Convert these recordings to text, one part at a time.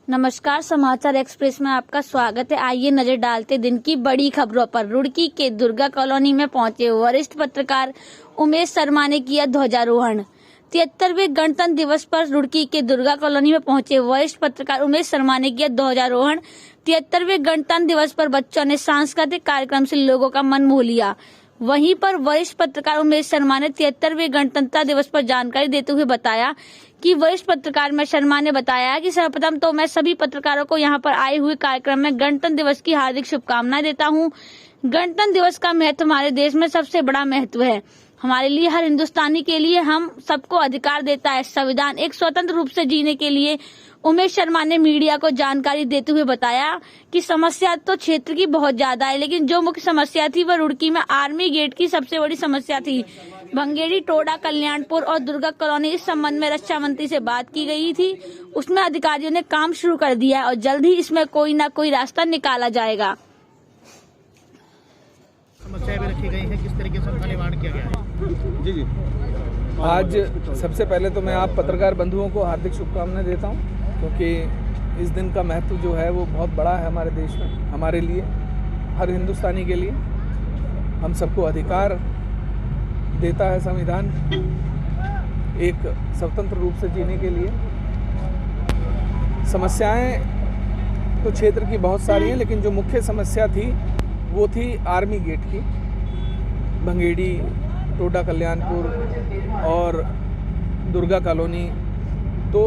नमस्कार, समाचार एक्सप्रेस में आपका स्वागत है। आइए नजर डालते दिन की बड़ी खबरों पर। रुड़की के दुर्गा कॉलोनी में पहुंचे वरिष्ठ पत्रकार उमेश शर्मा ने किया ध्वजारोहण। 73वें गणतंत्र दिवस पर रुड़की के दुर्गा कॉलोनी में पहुंचे वरिष्ठ पत्रकार उमेश शर्मा ने किया ध्वजारोहण। 73वें गणतंत्र दिवस पर बच्चों ने सांस्कृतिक कार्यक्रम से लोगों का मन मोह लिया। वहीं पर वरिष्ठ पत्रकार उमेश शर्मा ने 73वें गणतंत्र दिवस पर जानकारी देते हुए बताया कि वरिष्ठ पत्रकार उमेश शर्मा ने बताया कि सर्वप्रथम तो मैं सभी पत्रकारों को यहां पर आए हुए कार्यक्रम में गणतंत्र दिवस की हार्दिक शुभकामनाएं देता हूं। गणतंत्र दिवस का महत्व हमारे देश में सबसे बड़ा महत्व है। हमारे लिए, हर हिंदुस्तानी के लिए हम सबको अधिकार देता है संविधान एक स्वतंत्र रूप से जीने के लिए। उमेश शर्मा ने मीडिया को जानकारी देते हुए बताया कि समस्या तो क्षेत्र की बहुत ज्यादा है, लेकिन जो मुख्य समस्या थी वह रुड़की में आर्मी गेट की सबसे बड़ी समस्या थी। भंगेड़ी, टोडा, कल्याणपुर और दुर्गा कॉलोनी, इस संबंध में रक्षा मंत्री से बात की गई थी। उसमें अधिकारियों ने काम शुरू कर दिया है और जल्द ही इसमें कोई न कोई रास्ता निकाला जाएगा। समस्याएं भी रखी गई हैं, किस तरीके से उनका निवारण किया गया है? जी आज सबसे पहले तो मैं आप पत्रकार बंधुओं को हार्दिक शुभकामनाएं देता हूं, क्योंकि इस दिन का महत्व जो है वो बहुत बड़ा है हमारे देश में, हमारे लिए, हर हिंदुस्तानी के लिए। हम सबको अधिकार देता है संविधान एक स्वतंत्र रूप से जीने के लिए। समस्याएं तो क्षेत्र की बहुत सारी हैं, लेकिन जो मुख्य समस्या थी वो थी आर्मी गेट की। भंगेड़ी, टोडा, कल्याणपुर और दुर्गा कॉलोनी। तो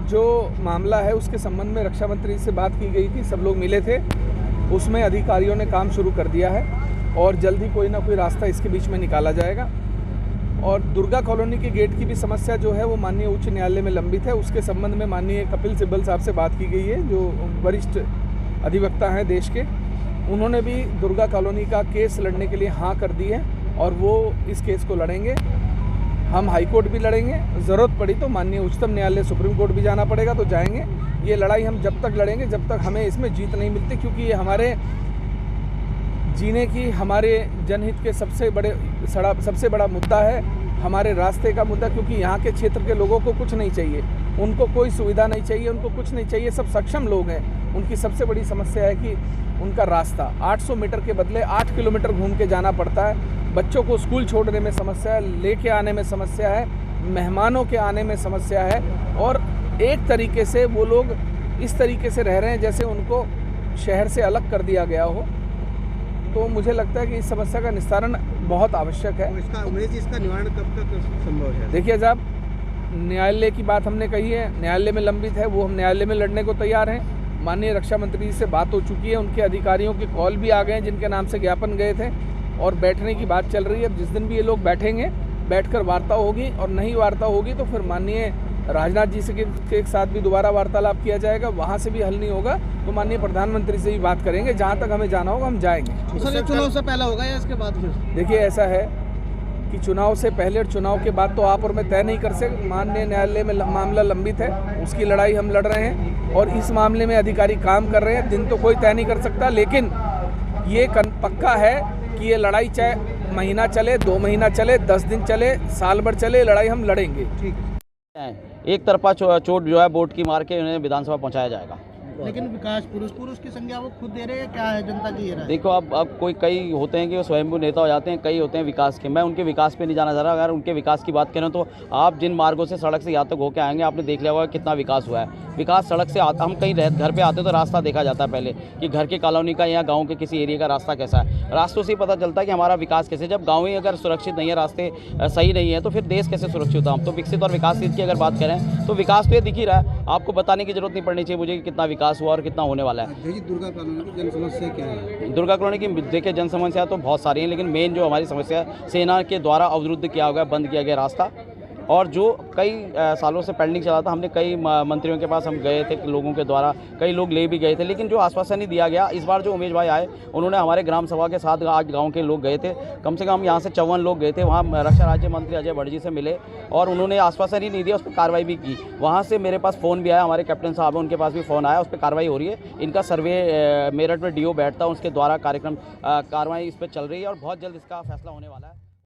जो मामला है उसके संबंध में रक्षा मंत्री से बात की गई थी, सब लोग मिले थे। उसमें अधिकारियों ने काम शुरू कर दिया है और जल्द ही कोई ना कोई रास्ता इसके बीच में निकाला जाएगा। और दुर्गा कॉलोनी के गेट की भी समस्या जो है वो माननीय उच्च न्यायालय में लंबित है। उसके संबंध में माननीय कपिल सिब्बल साहब से बात की गई है, जो वरिष्ठ अधिवक्ता हैं देश के। उन्होंने भी दुर्गा कॉलोनी का केस लड़ने के लिए हाँ कर दी है और वो इस केस को लड़ेंगे। हम हाई कोर्ट भी लड़ेंगे, ज़रूरत पड़ी तो माननीय उच्चतम न्यायालय, सुप्रीम कोर्ट भी जाना पड़ेगा तो जाएंगे। ये लड़ाई हम जब तक लड़ेंगे जब तक हमें इसमें जीत नहीं मिलती, क्योंकि ये हमारे जीने की, हमारे जनहित के सबसे बड़ा मुद्दा है, हमारे रास्ते का मुद्दा। क्योंकि यहाँ के क्षेत्र के लोगों को कुछ नहीं चाहिए, उनको कोई सुविधा नहीं चाहिए, उनको कुछ नहीं चाहिए, सब सक्षम लोग हैं। उनकी सबसे बड़ी समस्या है कि उनका रास्ता 800 मीटर के बदले 8 किलोमीटर घूम के जाना पड़ता है। बच्चों को स्कूल छोड़ने में समस्या है, लेके आने में समस्या है, मेहमानों के आने में समस्या है। और एक तरीके से वो लोग इस तरीके से रह रहे हैं जैसे उनको शहर से अलग कर दिया गया हो। तो मुझे लगता है कि इस समस्या का निस्तारण बहुत आवश्यक है। इसका निवारण कब तक संभव है? देखिए साहब, न्यायालय की बात हमने कही है, न्यायालय में लंबित है, वो हम न्यायालय में लड़ने को तैयार हैं। माननीय रक्षा मंत्री से बात हो चुकी है, उनके अधिकारियों के कॉल भी आ गए हैं जिनके नाम से ज्ञापन गए थे, और बैठने की बात चल रही है। जिस दिन भी ये लोग बैठेंगे, बैठकर वार्ता होगी, और नहीं वार्ता होगी तो फिर माननीय राजनाथ जी से के साथ भी दोबारा वार्तालाप किया जाएगा। वहाँ से भी हल नहीं होगा तो माननीय प्रधानमंत्री से भी बात करेंगे। जहाँ तक हमें जाना होगा हम जाएंगे। चुनाव से पहले होगा या इसके बाद? देखिए, ऐसा है कि चुनाव से पहले और चुनाव के बाद तो आप और मैं तय नहीं कर सकते। माननीय न्यायालय में मामला लंबित है, उसकी लड़ाई हम लड़ रहे हैं और इस मामले में अधिकारी काम कर रहे हैं। दिन तो कोई तय नहीं कर सकता, लेकिन ये पक्का है कि ये लड़ाई चाहे महीना चले, 2 महीना चले, 10 दिन चले, साल भर चले, लड़ाई हम लड़ेंगे। ठीक है। एक तरफा चोट जो है बोट की मार के उन्हें विधानसभा पहुंचाया जाएगा। लेकिन विकास पुरुष की संज्ञा वो खुद दे रहे हैं, क्या है जनता की ये राय? देखो, अब कई होते हैं कि वो स्वयंभू नेता हो जाते हैं, कई होते हैं विकास के। मैं उनके विकास पे नहीं जाना चाह रहा। अगर उनके विकास की बात करें तो आप जिन मार्गों से सड़क से यहाँ तक होकर आएंगे, आपने देख लिया होगा कितना विकास हुआ है। विकास सड़क से हम कहीं घर पे आते तो रास्ता देखा जाता है पहले कि घर के कॉलोनी का या गाँव के किसी एरिया का रास्ता कैसा है। रास्तों से ही पता चलता है कि हमारा विकास कैसे। जब गाँव ही अगर सुरक्षित नहीं है, रास्ते सही नहीं है, तो फिर देश कैसे सुरक्षित होता? हम तो विकसित और विकासशील की अगर बात करें तो विकास तो ये दिख ही रहा है। आपको बताने की जरूरत नहीं पड़नी चाहिए मुझे कि कितना विकास हुआ और कितना होने वाला है। दुर्गा कॉलोनी की जन समस्या क्या है? दुर्गा कॉलोनी की देखिए जन समस्या तो बहुत सारी हैं, लेकिन मेन जो हमारी समस्या है, सेना के द्वारा अवरुद्ध किया गया, बंद किया गया रास्ता, और जो कई सालों से पेंडिंग चला था। हमने कई मंत्रियों के पास हम गए थे, लोगों के द्वारा कई लोग ले भी गए थे, लेकिन जो आश्वासन नहीं दिया गया। इस बार जो उमेश भाई आए, उन्होंने हमारे ग्राम सभा के साथ आज गांव के लोग गए थे, कम से कम यहाँ से 54 लोग गए थे। वहाँ रक्षा राज्य मंत्री अजय भट्ट जी से मिले और उन्होंने आश्वासन ही नहीं दिया, उस पर कार्रवाई भी की। वहाँ से मेरे पास फ़ोन भी आया, हमारे कैप्टन साहब हैं, उनके पास भी फ़ोन आया, उस पर कार्रवाई हो रही है। इनका सर्वे मेरठ में DO बैठता है, उसके द्वारा कार्यक्रम कार्रवाई इस पर चल रही है और बहुत जल्द इसका फैसला होने वाला है।